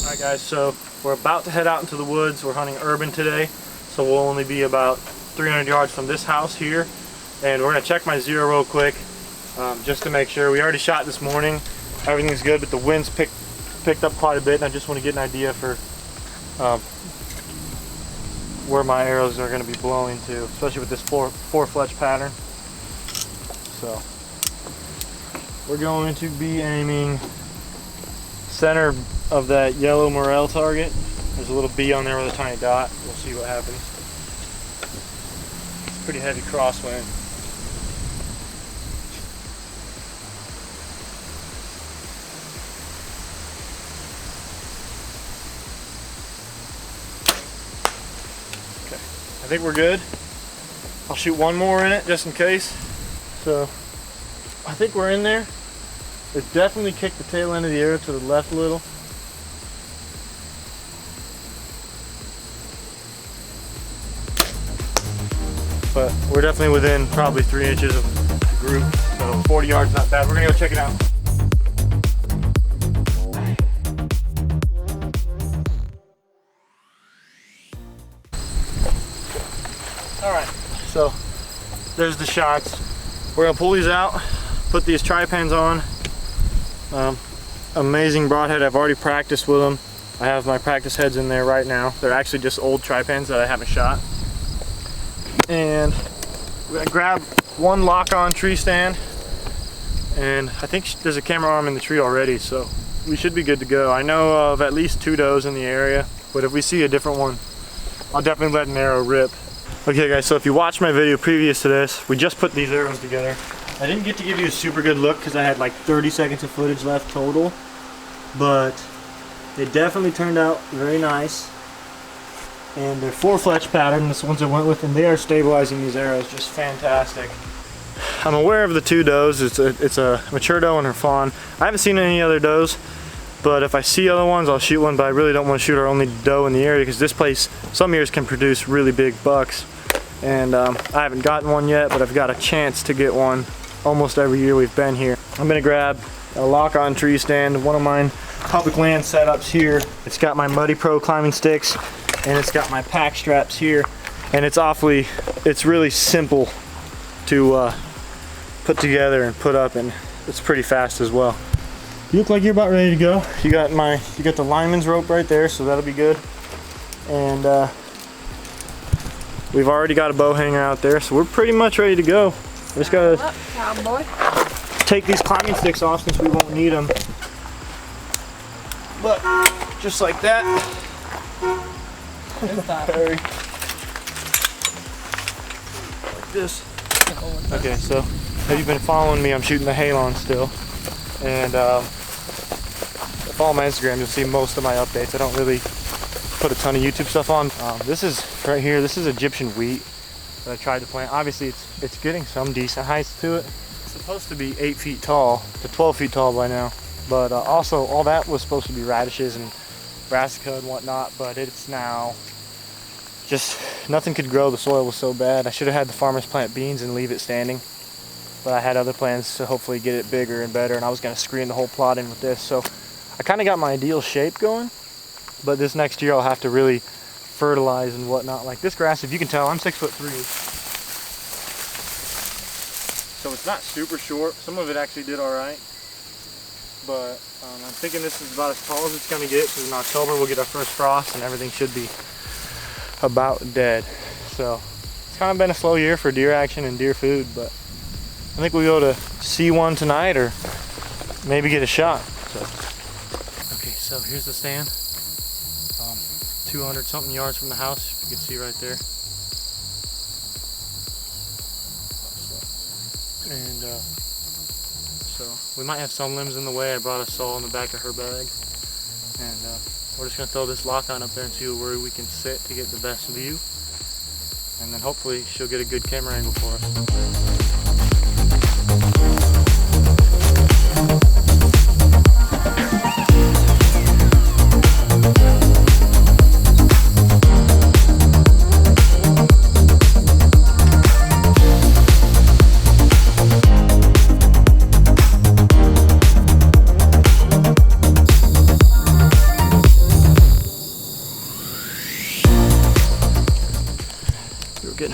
Alright guys, so we're about to head out into the woods. We're hunting urban today, so we'll only be about 300 yards from this house here. And we're going to check my zero real quick, just to make sure. We already shot this morning. Everything's good, but the wind's picked up quite a bit, and I just want to get an idea for where my arrows are going to be blowing to, especially with this four fletch pattern. So we're going to be aiming center of that yellow morel target. There's a little bee on there with a tiny dot. We'll see what happens. It's a pretty heavy crosswind. Okay, I think we're good. I'll shoot one more in it just in case. So I think we're in there. It's definitely kicked the tail end of the arrow to the left a little. But we're definitely within probably 3 inches of the group, so 40 yards not bad. We're gonna go check it out. Alright, so there's the shots. We're gonna pull these out, put these tri-pans on. Amazing broadhead. I've already practiced with them. I have my practice heads in there right now. They're actually just old tri-pans that I haven't shot. And we're gonna grab one lock-on tree stand, and I think there's a camera arm in the tree already, so we should be good to go. I know of at least 2 does in the area, but if we see a different one, I'll definitely let an arrow rip. Okay guys, so if you watched my video previous to this, we just put these arrows together. I didn't get to give you a super good look because I had like 30 seconds of footage left total, but they definitely turned out very nice. And they're 4 fletch pattern, this ones I went with, and they are stabilizing these arrows just fantastic. I'm aware of the 2 does. It's a mature doe and her fawn. I haven't seen any other does, but if I see other ones, I'll shoot one, but I really don't want to shoot our only doe in the area because this place, some years can produce really big bucks. And I haven't gotten one yet, but I've got a chance to get one almost every year we've been here. I'm gonna grab a lock-on tree stand, one of mine public land setups here. It's got my Muddy Pro climbing sticks, and it's got my pack straps here, and it's really simple to put together and put up, and it's pretty fast as well. You look like you're about ready to go. You got the lineman's rope right there, so that'll be good. And we've already got a bow hanger out there, so we're pretty much ready to go. We just gotta take these climbing sticks off since we won't need them. But just like that. Like this. Okay, so if you've been following me, I'm shooting the Halon still, and follow my Instagram, you'll see most of my updates. I don't really put a ton of YouTube stuff on. This is right here. This is Egyptian wheat that I tried to plant. Obviously, it's getting some decent heights to it. It's supposed to be 8 feet tall to 12 feet tall by now, but also all that was supposed to be radishes and brassica and whatnot, but it's now just nothing could grow. The soil was so bad. I should have had the farmers plant beans and leave it standing, but I had other plans to hopefully get it bigger and better, and I was going to screen the whole plot in with this. So I kind of got my ideal shape going, but this next year I'll have to really fertilize and whatnot. Like this grass, if you can tell, I'm 6'3", so it's not super short. Some of it actually did all right, but I'm thinking this is about as tall as it's going to get, because in October we'll get our first frost and everything should be about dead. So it's kind of been a slow year for deer action and deer food, but I think we'll go to see one tonight or maybe get a shot. So okay, so here's the stand, 200 something yards from the house, if you can see right there. And so we might have some limbs in the way. I brought a saw in the back of her bag, and we're just gonna throw this lock on up there and see where we can sit to get the best view, and then hopefully she'll get a good camera angle for us.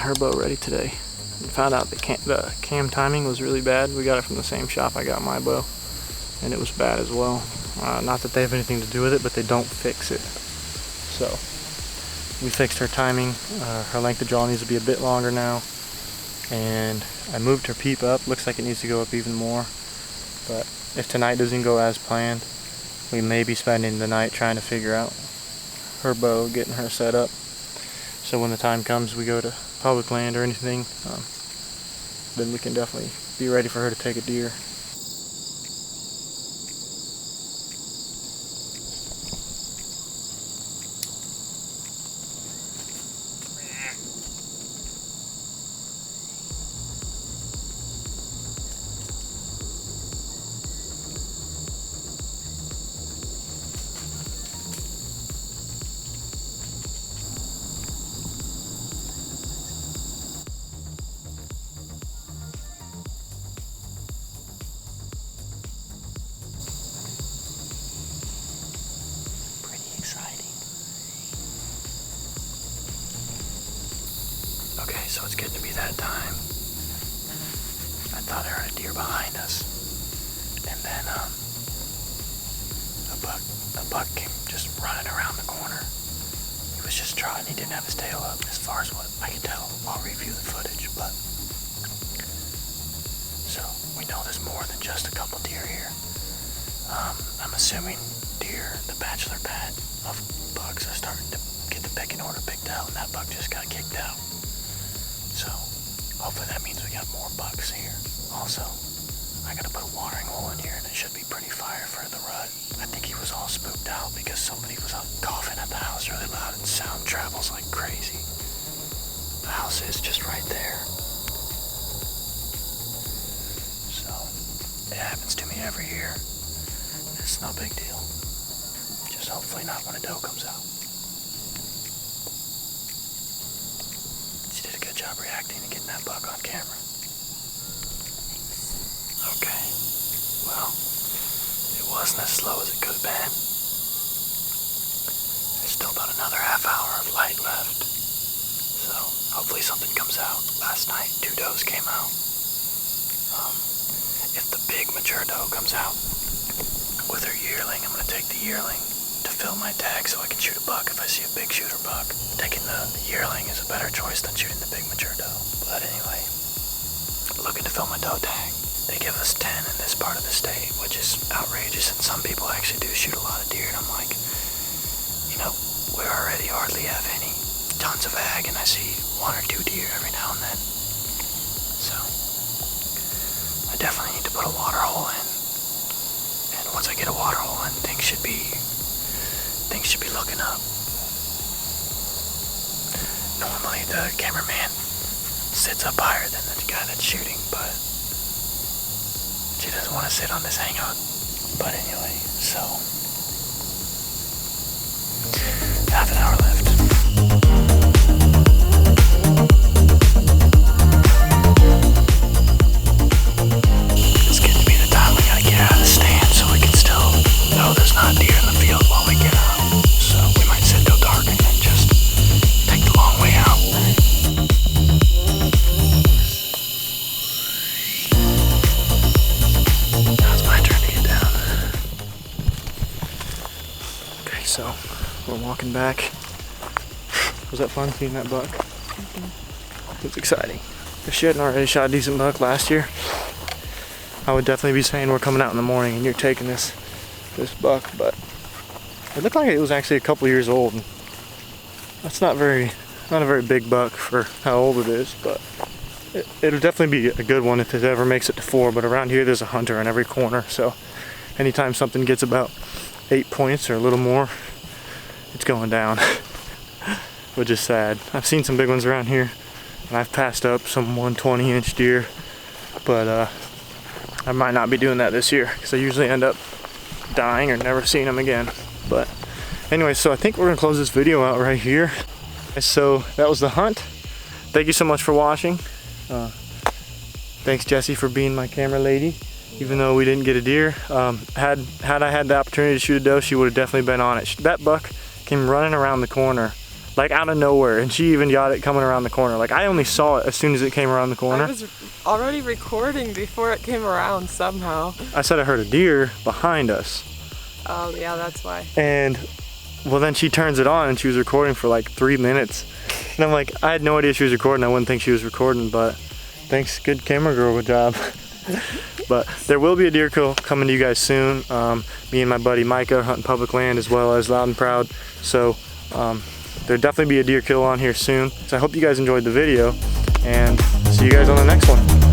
her bow ready today. And found out the cam timing was really bad. We got it from the same shop I got my bow, and it was bad as well. Not that they have anything to do with it, but they don't fix it. So we fixed her timing. Her length of draw needs to be a bit longer now, and I moved her peep up. Looks like it needs to go up even more, but if tonight doesn't go as planned, we may be spending the night trying to figure out her bow, getting her set up, so when the time comes we go to public land or anything, then we can definitely be ready for her to take a deer. Okay, so it's getting to be that time. I thought I heard a deer behind us, and then a buck came just running around the corner. He was just trotting. He didn't have his tail up, as far as what I can tell. I'll review the footage, but so we know there's more than just a couple deer here. I'm assuming deer, the bachelor pad of bucks, are starting to get the pecking order picked out, and that buck just got kicked out. So hopefully that means we got more bucks here. Also, I gotta put a watering hole in here, and it should be pretty fire for the rut. I think he was all spooked out because somebody was coughing at the house really loud, and sound travels like crazy. The house is just right there. So it happens to me every year. It's no big deal. Just hopefully not when a doe comes out. She did a good job reacting and getting that buck on camera. Okay, well, it wasn't as slow as it could have been. There's still about another half hour of light left, so hopefully something comes out. Last night, 2 does came out. If the big mature doe comes out with her yearling, I'm going to take the yearling to fill my tag so I can shoot a buck if I see a big shooter buck. Taking the yearling is a better choice than shooting the big mature doe. But anyway, looking to fill my doe tag. They give us 10 in this part of the state, which is outrageous, and some people actually do shoot a lot of deer, and I'm like, you know, we already hardly have any tons of ag, and I see 1 or 2 deer every now and then. So I definitely need to put a water hole in, and once I get a water hole in, things should be looking up. Normally the cameraman sits up higher than the guy that's shooting, but she doesn't want to sit on this hangout. But anyway, so half an hour left. It's getting to be the time we gotta get out of the stand so we can still know there's not deer in the field while we get out. So we might sit till dark and then just take the long way out. Now it's my turn to get down. Okay, so we're walking back. Was that fun seeing that buck? It was exciting. If she hadn't already shot a decent buck last year, I would definitely be saying we're coming out in the morning and you're taking this buck, but it looked like it was actually a couple years old. That's not a very big buck for how old it is, but it'll definitely be a good one if it ever makes it to 4. But around here there's a hunter in every corner, so anytime something gets about 8 points or a little more, it's going down, which is sad. I've seen some big ones around here, and I've passed up some 120-inch deer, but I might not be doing that this year because I usually end up dying or never seeing them again. But anyway, so I think we're gonna close this video out right here. So that was the hunt. Thank you so much for watching. Thanks Jessie for being my camera lady, even though we didn't get a deer. Had I had the opportunity to shoot a doe, she would have definitely been on it. That buck came running around the corner like out of nowhere, and she even got it coming around the corner. Like I only saw it as soon as it came around the corner. I was already recording before it came around somehow. I said I heard a deer behind us. Oh yeah, that's why. And well, then she turns it on and she was recording for like 3 minutes. And I'm like, I had no idea she was recording. I wouldn't think she was recording, but thanks, good camera girl, good job. But there will be a deer kill coming to you guys soon. Me and my buddy Micah are hunting public land as well as Loud and Proud. So there'll definitely be a deer kill on here soon. So I hope you guys enjoyed the video and see you guys on the next one.